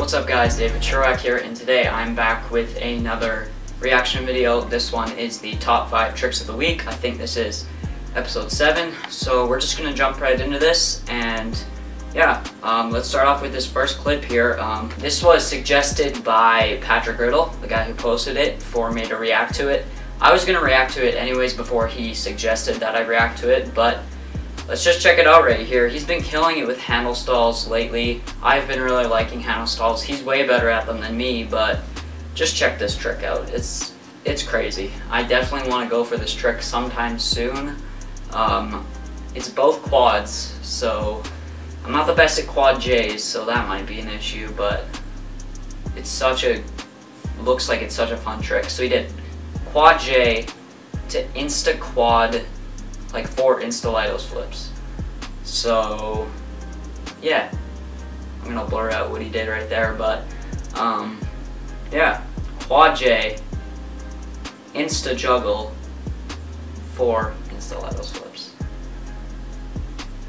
What's up guys, DAVECHER here, and today I'm back with another reaction video. This one is the top 5 tricks of the week. I think this is episode 7, so we're just going to jump right into this, and yeah, let's start off with this first clip here. This was suggested by Riddle, the guy who posted it, for me to react to it. I was going to react to it anyways before he suggested that I react to it, but let's just check it out right here. He's been killing it with handle stalls lately. I've been really liking handle stalls. He's way better at them than me, but just check this trick out. It's crazy. I definitely want to go for this trick sometime soon. It's both quads, so I'm not the best at quad J's, so that might be an issue, but it's looks like it's such a fun trick. So he did quad J to insta quad, like 4 insta flips. So yeah, I'm gonna blur out what he did right there, but yeah, quad J, insta juggle, 4 insta flips,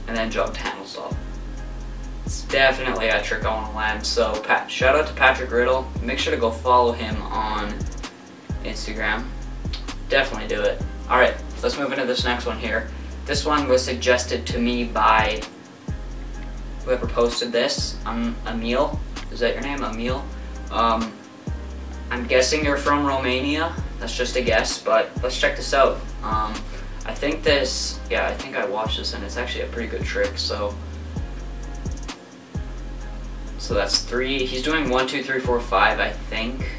and then jumped handle stall. It's definitely a trick I want to land. So shout out to Riddle. Make sure to go follow him on Instagram. Definitely do it. Alright, let's move into this next one here. This one was suggested to me by whoever posted this. Emil. Is that your name? Emil? I'm guessing you're from Romania. That's just a guess, but let's check this out. I think I watched this and it's actually a pretty good trick. So that's 3. He's doing 1, 2, 3, 4, 5, I think,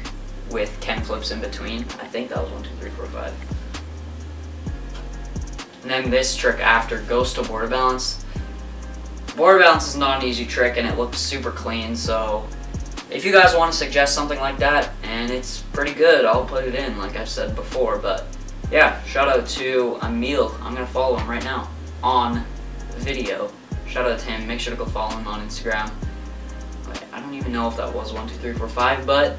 with 10 flips in between. I think that was 1, 2, 3, 4, 5. And then this trick after goes to border balance. Border balance is not an easy trick and it looks super clean, so if you guys want to suggest something like that and it's pretty good, I'll put it in like I've said before. But yeah, shout out to Emil. I'm going to follow him right now on video. Shout out to him. Make sure to go follow him on Instagram. I don't even know if that was 1, 2, 3, 4, 5, but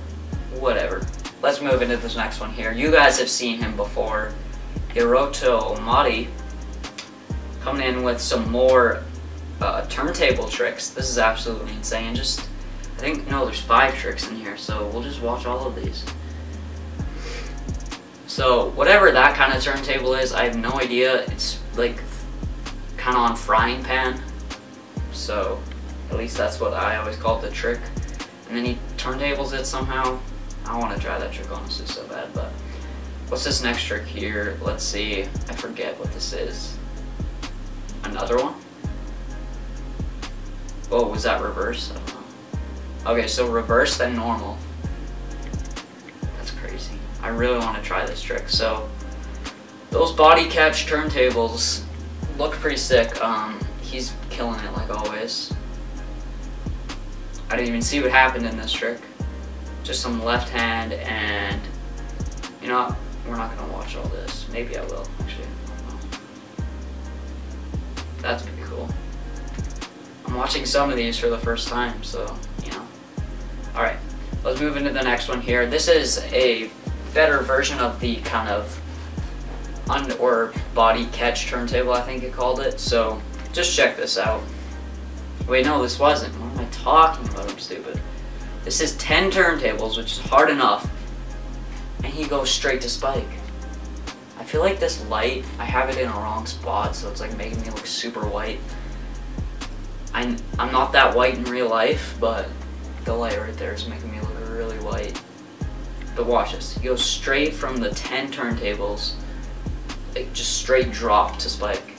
whatever. Let's move into this next one here. You guys have seen him before. Hiroto Mari coming in with some more turntable tricks. This is absolutely insane. There's 5 tricks in here, so we'll just watch all of these. So whatever that kind of turntable is, I have no idea. It's like kind of on frying pan, so at least that's what I always called the trick. And then he turntables it somehow. I want to try that trick honestly so bad, but what's this next trick here? Let's see. I forget what this is. Another one? Oh, was that reverse? I don't know. Okay, so reverse then normal. That's crazy. I really want to try this trick. So those body catch turntables look pretty sick. He's killing it like always. I didn't even see what happened in this trick. Just some left hand, and you know what? We're not gonna watch all this. Maybe I will, actually. I don't know. That's pretty cool. I'm watching some of these for the first time, so, you know. Alright, let's move into the next one here. This is a better version of the kind of or body catch turntable, I think it called it. So just check this out. Wait, no, this wasn't. What am I talking about? I'm stupid. This is 10 turntables, which is hard enough, and he goes straight to spike. I feel like this light, I have it in a wrong spot, so it's like making me look super white. I'm not that white in real life, but the light right there is making me look really white. But watch this. He goes straight from the 10 turntables, like just straight drop to spike.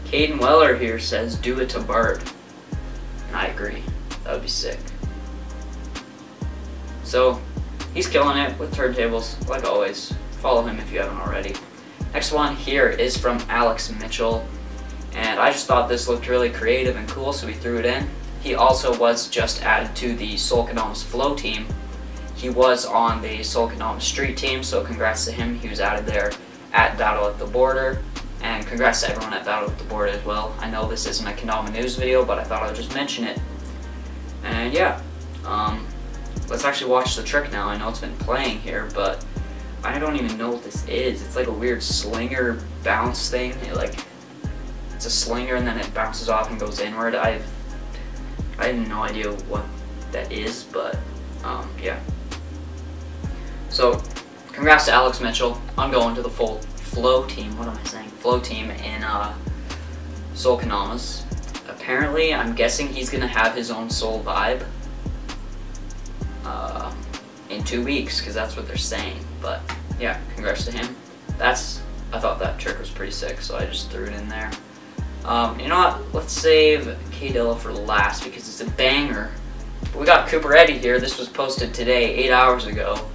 Caden Weller here says, do it to Bird. And I agree. That would be sick. So, he's killing it with turntables, like always. Follow him if you haven't already. Next one here is from Alex Mitchell. And I just thought this looked really creative and cool, so we threw it in. He also was just added to the Soul Kendama's Flow team. He was on the Soul Kendama Street team, so congrats to him. He was added there at Battle at the Border. And congrats to everyone at Battle at the Border as well. I know this isn't a Kendama news video, but I thought I would just mention it. And yeah, let's actually watch the trick now. I know it's been playing here, but I don't even know what this is. It's like a weird slinger bounce thing. It's a slinger and then it bounces off and goes inward. I have no idea what that is, but yeah. So congrats to Alex Mitchell on going to the full flow team. What am I saying? Flow team in Soul Kendamas. Apparently, I'm guessing he's gonna have his own Soul Vibe in 2 weeks, because that's what they're saying. But yeah, congrats to him. I thought that trick was pretty sick, so I just threw it in there. You know what? Let's save Kendama for last because it's a banger. But we got Cooper Eddy here. This was posted today, 8 hours ago.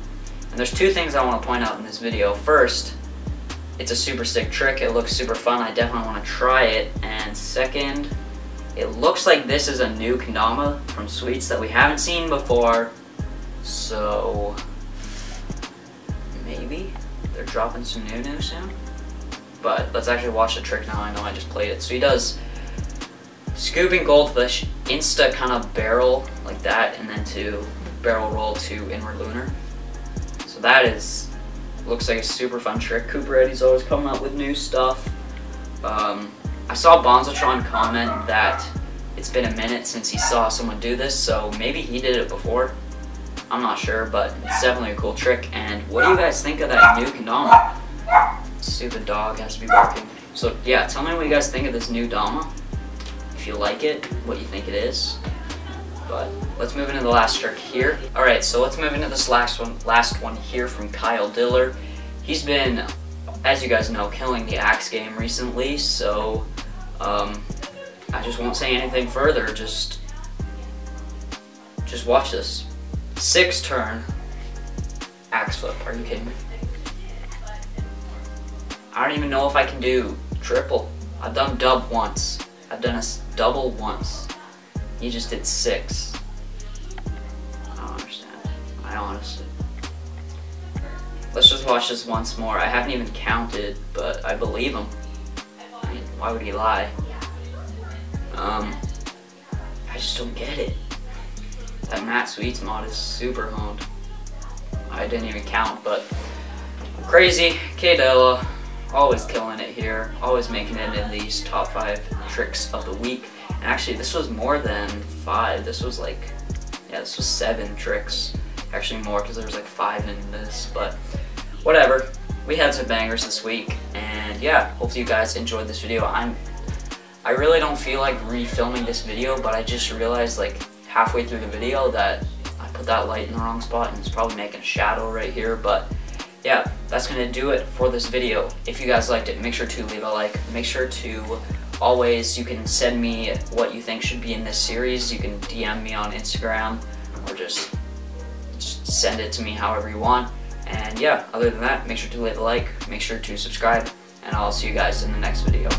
And there's 2 things I want to point out in this video. First, it's a super sick trick. It looks super fun. I definitely want to try it. And second, it looks like this is a new Kendama from Sweets that we haven't seen before. So maybe they're dropping some new soon. But let's actually watch the trick now. I know I just played it. So he does scooping goldfish, insta kind of barrel like that, and then to barrel roll to inward lunar. So that looks like a super fun trick. Cooper Eddy's always coming up with new stuff. I saw Bonzotron comment that it's been a minute since he saw someone do this, so maybe he did it before. I'm not sure, but it's definitely a cool trick. And what do you guys think of that new Kendama? Stupid dog has to be barking. So yeah, tell me what you guys think of this new Dama. If you like it, what you think it is. But let's move into the last trick here. Alright, so let's move into this last one here from Kyle Diller. He's been, as you guys know, killing the axe game recently, so I just won't say anything further. Just watch this. 6 turn axe flip. Are you kidding me? I don't even know if I can do triple. I've done dub once. I've done a double once. He just did 6. I don't understand. I honestly. Let's just watch this once more. I haven't even counted, but I believe him. I mean, why would he lie? I just don't get it. That Matt Sweets mod is super honed. I didn't even count, but crazy. Kendama, always killing it here. Always making it in these top 5 tricks of the week. And actually, this was more than 5. This was like, yeah, this was 7 tricks. Actually more, because there was like 5 in this, but whatever. We had some bangers this week, and yeah, hopefully you guys enjoyed this video. I really don't feel like refilming this video, but I just realized like halfway through the video that I put that light in the wrong spot and it's probably making a shadow right here. But yeah, that's gonna do it for this video. If you guys liked it, make sure to leave a like. Make sure to always, you can send me what you think should be in this series. You can DM me on Instagram or just send it to me however you want. And yeah, other than that, make sure to leave a like, make sure to subscribe, and I'll see you guys in the next video.